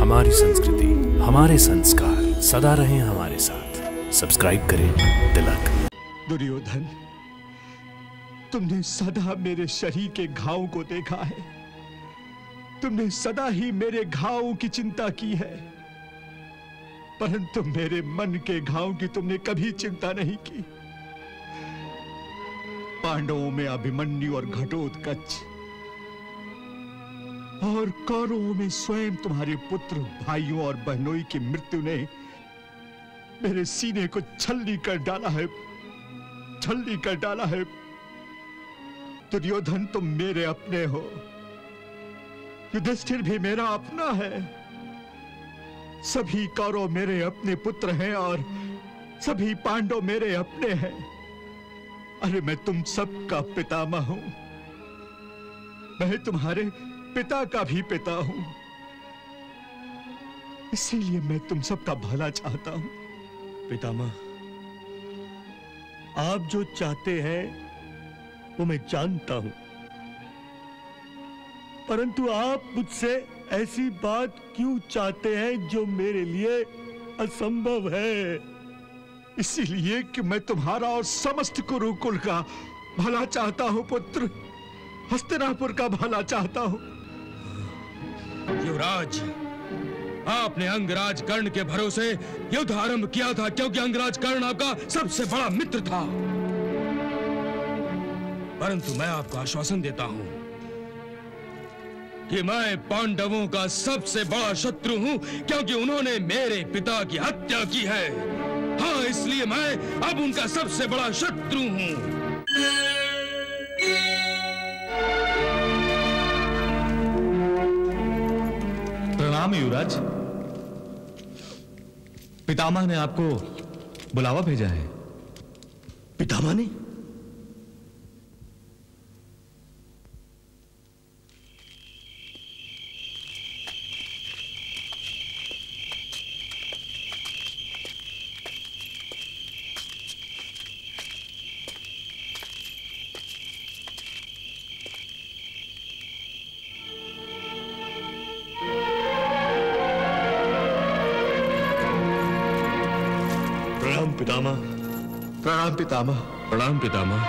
हमारी संस्कृति, हमारे संस्कार सदा रहें हमारे साथ। सब्सक्राइब करें तिलक। दुर्योधन, तुमने सदा मेरे शरीर के घाव को देखा है। तुमने सदा ही मेरे घाव की चिंता की है, परंतु मेरे मन के घाव की तुमने कभी चिंता नहीं की। पांडवों में अभिमन्यु और घटोत्कच और कौरवों में स्वयं तुम्हारे पुत्र, भाइयों और बहनों की मृत्यु ने मेरे सीने को छलनी कर डाला है, छलनी कर डाला है। दुर्योधन, तुम मेरे अपने हो, युधिष्ठिर भी मेरा अपना है, सभी कौरव मेरे अपने पुत्र हैं और सभी पांडव मेरे अपने हैं। अरे मैं तुम सबका पितामह हूं, मैं तुम्हारे पिता का भी पिता हूं, इसीलिए मैं तुम सबका भला चाहता हूं। पितामह, आप जो चाहते हैं वो मैं जानता हूं, परंतु आप मुझसे ऐसी बात क्यों चाहते हैं जो मेरे लिए असंभव है? इसीलिए कि मैं तुम्हारा और समस्त कुरुकुल का भला चाहता हूं पुत्र, हस्तिनापुर का भला चाहता हूं। युवराज, आपने अंगराज कर्ण के भरोसे युद्ध आरंभ किया था क्योंकि अंगराज कर्ण आपका सबसे बड़ा मित्र था, परंतु मैं आपको आश्वासन देता हूं कि मैं पांडवों का सबसे बड़ा शत्रु हूं क्योंकि उन्होंने मेरे पिता की हत्या की है। हाँ, इसलिए मैं अब उनका सबसे बड़ा शत्रु हूं। प्रणाम युवराज, पितामह ने आपको बुलावा भेजा है। पितामह ने? पितामह। प्रणाम पितामह। प्रणाम पितामह।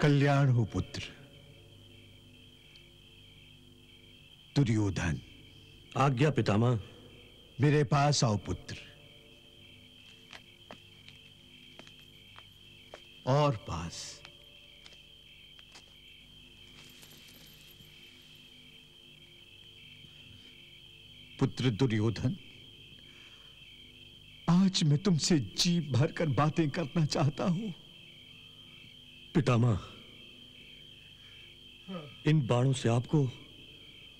कल्याण हो पुत्र। दुर्योधन, आज्ञा पितामह। मेरे पास आओ पुत्र। और पास। पुत्र दुर्योधन, आज मैं तुमसे जी भरकर बातें करना चाहता हूं। पितामह, इन बाणों से आपको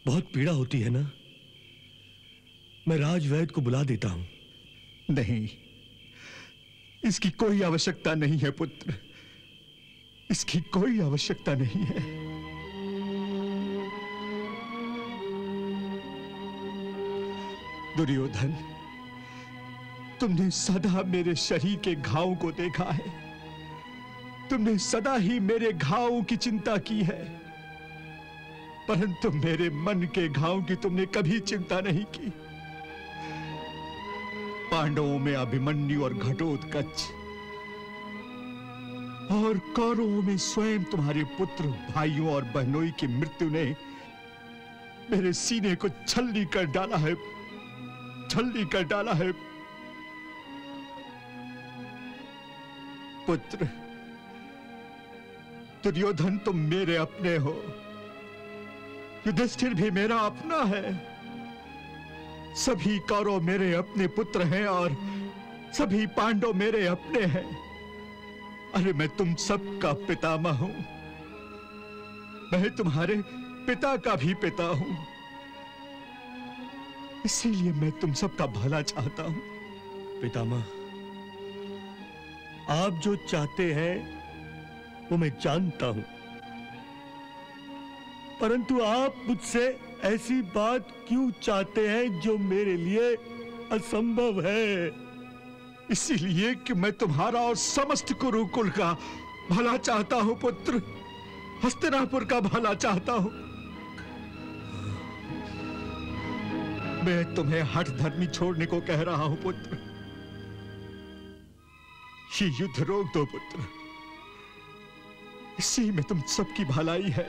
बहुत पीड़ा होती है ना? मैं राजवैद्य को बुला देता हूं। नहीं, इसकी कोई आवश्यकता नहीं है पुत्र, इसकी कोई आवश्यकता नहीं है। दुर्योधन, तुमने सदा मेरे शरीर के घाव को देखा है, तुमने सदा ही मेरे घाव की चिंता की है, परंतु मेरे मन के घाव की तुमने कभी चिंता नहीं की। पांडवों में अभिमन्यु और घटोत्कच और कौरवों में स्वयं तुम्हारे पुत्र, भाइयों और बहनों की मृत्यु ने मेरे सीने को छलनी कर डाला है, छलनी कर डाला है। पुत्र दुर्योधन, तुम मेरे अपने हो, युधिष्ठिर भी मेरा अपना है, सभी कौरव मेरे अपने पुत्र हैं और सभी पांडव मेरे अपने हैं। अरे मैं तुम सबका पितामह हूं, मैं तुम्हारे पिता का भी पिता हूं, इसीलिए मैं तुम सबका भला चाहता हूं। पितामह, आप जो चाहते हैं वो मैं जानता हूं, परंतु आप मुझसे ऐसी बात क्यों चाहते हैं जो मेरे लिए असंभव है? इसीलिए कि मैं तुम्हारा और समस्त कुरुकुल का भला चाहता हूं पुत्र, हस्तिनापुर का भला चाहता हूं। मैं तुम्हें हठ धर्मी छोड़ने को कह रहा हूं पुत्र। ये युद्ध रोक दो पुत्र, इसी में तुम सबकी भलाई है।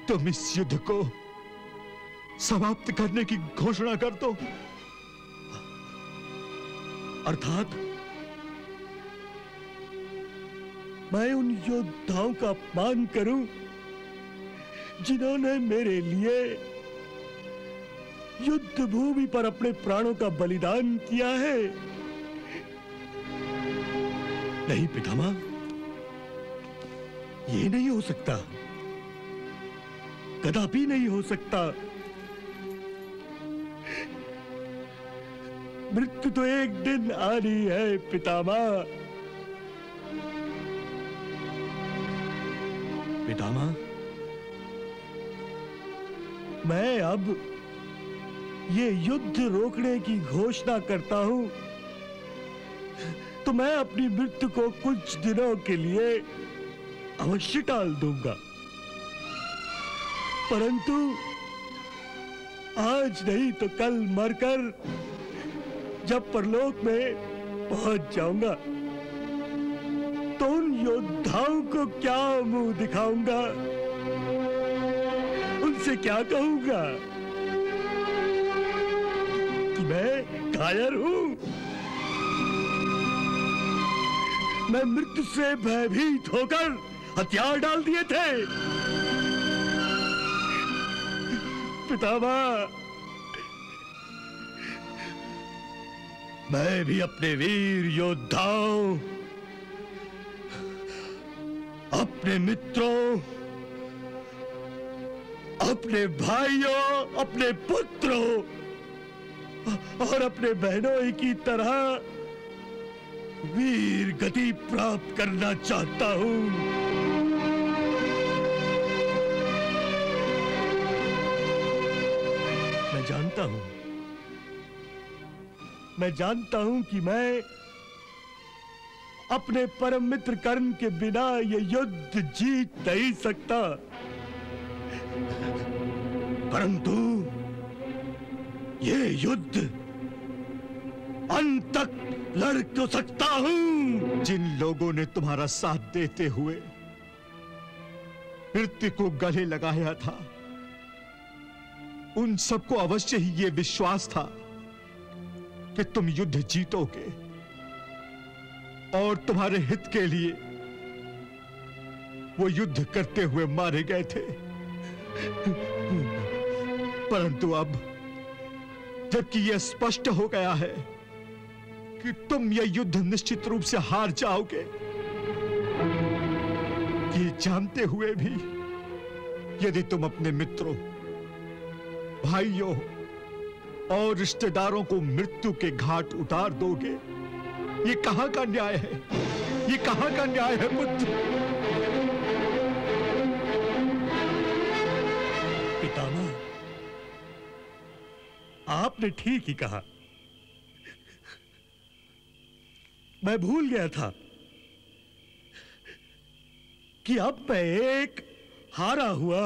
तुम इस युद्ध को समाप्त करने की घोषणा कर दो। अर्थात मैं उन योद्धाओं का अपमान करूं जिन्होंने मेरे लिए युद्ध भूमि पर अपने प्राणों का बलिदान किया है? नहीं पितामह, ये नहीं हो सकता, कदापि नहीं हो सकता। मृत्यु तो एक दिन आनी है पितामह। पितामह, मैं अब ये युद्ध रोकने की घोषणा करता हूं तो मैं अपनी मृत्यु को कुछ दिनों के लिए अवश्य टाल दूंगा, परंतु आज नहीं तो कल मरकर जब परलोक में पहुंच जाऊंगा तो उन योद्धाओं को क्या मुंह दिखाऊंगा, उनसे क्या कहूंगा कि मैं कायर हूं, मैं मृत्यु से भयभीत होकर हथियार डाल दिए थे। पितामह, मैं भी अपने वीर योद्धाओं, अपने मित्रों, अपने भाइयों, अपने पुत्रों और अपने बहनों की तरह वीर गति प्राप्त करना चाहता हूं। मैं जानता हूं कि मैं अपने परम मित्र कर्ण के बिना ये युद्ध जीत नहीं सकता, परंतु ये युद्ध अंत तक लड़ तो सकता हूं। जिन लोगों ने तुम्हारा साथ देते हुए मृत्यु को गले लगाया था, उन सबको अवश्य ही ये विश्वास था कि तुम युद्ध जीतोगे और तुम्हारे हित के लिए वो युद्ध करते हुए मारे गए थे। परंतु अब जबकि यह स्पष्ट हो गया है कि तुम यह युद्ध निश्चित रूप से हार जाओगे, ये जानते हुए भी यदि तुम अपने मित्रों, भाइयों और रिश्तेदारों को मृत्यु के घाट उतार दोगे, ये कहां का न्याय है? ये कहां का न्याय है पुत्र? पितामह, आपने ठीक ही कहा। मैं भूल गया था कि अब मैं एक हारा हुआ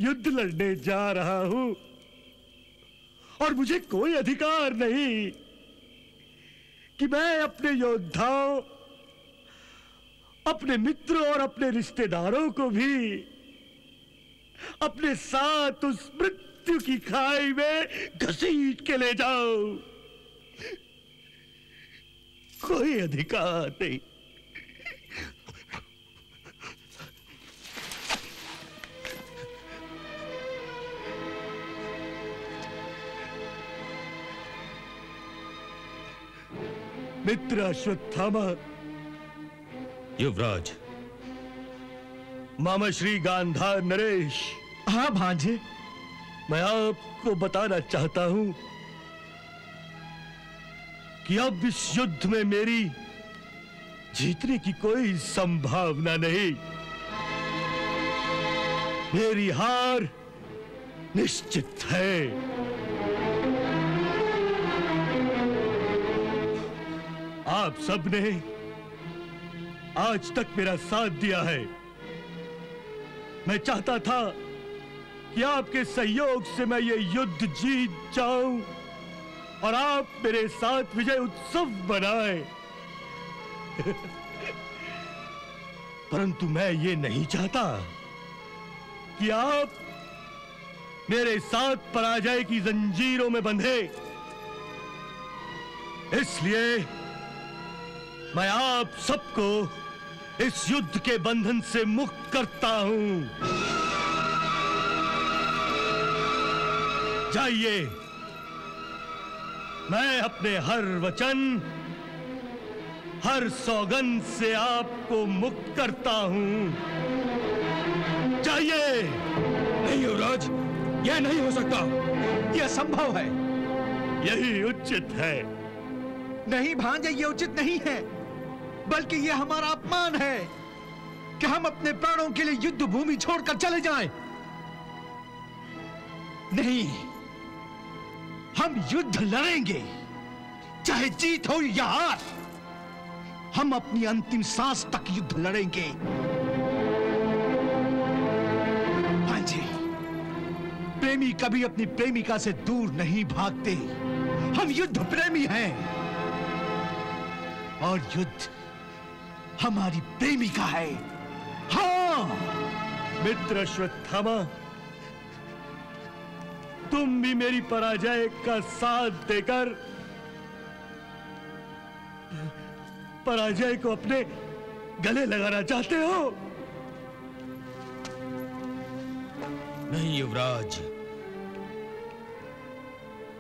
युद्ध लड़ने जा रहा हूं और मुझे कोई अधिकार नहीं कि मैं अपने योद्धाओं, अपने मित्रों और अपने रिश्तेदारों को भी अपने साथ उस मृत्यु की खाई में घसीट के ले जाऊं। कोई अधिकार नहीं। मित्र अश्वत्थामा, युवराज, मामा श्री गांधार नरेश, हाँ भांजे, मैं आपको बताना चाहता हूं कि अब इस युद्ध में मेरी जीतने की कोई संभावना नहीं। मेरी हार निश्चित है। आप सबने आज तक मेरा साथ दिया है। मैं चाहता था कि आपके सहयोग से मैं ये युद्ध जीत जाऊं और आप मेरे साथ विजय उत्सव मनाएं। परंतु मैं ये नहीं चाहता कि आप मेरे साथ पराजय की जंजीरों में बंधे। इसलिए मैं आप सबको इस युद्ध के बंधन से मुक्त करता हूं। जाइए, मैं अपने हर वचन, हर सौगंध से आपको मुक्त करता हूं। जाइए। नहीं युवराज, यह नहीं हो सकता। यह असंभव है। यही उचित है। नहीं भांजे, ये उचित नहीं है, बल्कि यह हमारा अपमान है कि हम अपने प्राणों के लिए युद्ध भूमि छोड़कर चले जाएं। नहीं, हम युद्ध लड़ेंगे, चाहे जीत हो या हार। हम अपनी अंतिम सांस तक युद्ध लड़ेंगे। भांजे, प्रेमी कभी अपनी प्रेमिका से दूर नहीं भागते। हम युद्ध प्रेमी हैं और युद्ध हमारी प्रेमिका है। हाँ मित्र अश्वत्थामा, तुम भी मेरी पराजय का साथ देकर पराजय को अपने गले लगाना चाहते हो? नहीं युवराज,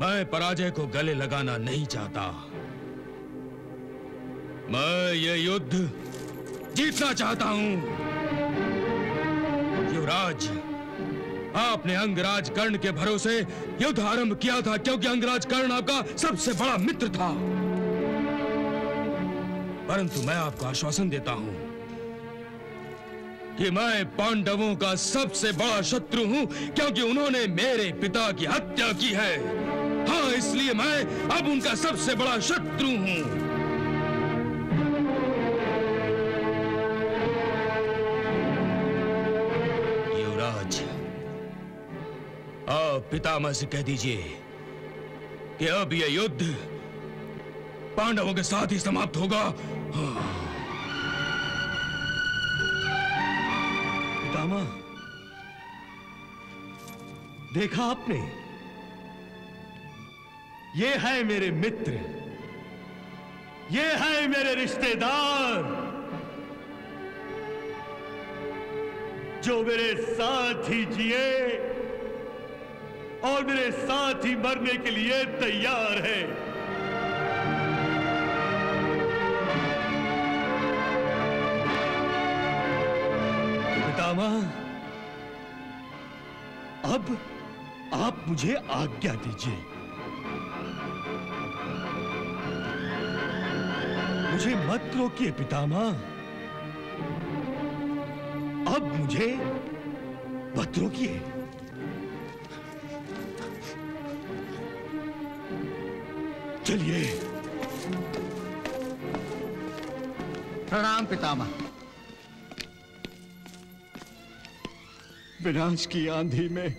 मैं पराजय को गले लगाना नहीं चाहता। मैं ये युद्ध जीतना चाहता हूं। युवराज, आपने अंगराज कर्ण के भरोसे युद्ध आरंभ किया था क्योंकि अंगराज कर्ण आपका सबसे बड़ा मित्र था। परंतु मैं आपको आश्वासन देता हूं कि मैं पांडवों का सबसे बड़ा शत्रु हूं क्योंकि उन्होंने मेरे पिता की हत्या की है। हाँ, इसलिए मैं अब उनका सबसे बड़ा शत्रु हूं। आप पितामह से कह दीजिए कि अब यह युद्ध पांडवों के साथ ही समाप्त होगा। पितामह, देखा आपने, ये है मेरे मित्र, ये है मेरे रिश्तेदार जो मेरे साथ ही जिए और मेरे साथ ही मरने के लिए तैयार है। पितामह, अब आप मुझे आज्ञा दीजिए। मुझे मत रोकिए पितामह, अब मुझे मत रोकिए। चलिए। प्रणाम पितामह। विनाश की आंधी में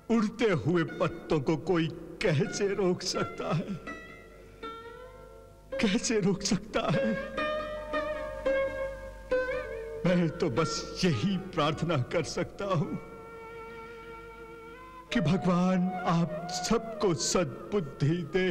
उड़ते हुए पत्तों को कोई कैसे रोक सकता है? कैसे रोक सकता है? मैं तो बस यही प्रार्थना कर सकता हूं कि भगवान आप सबको सद्बुद्धि दे।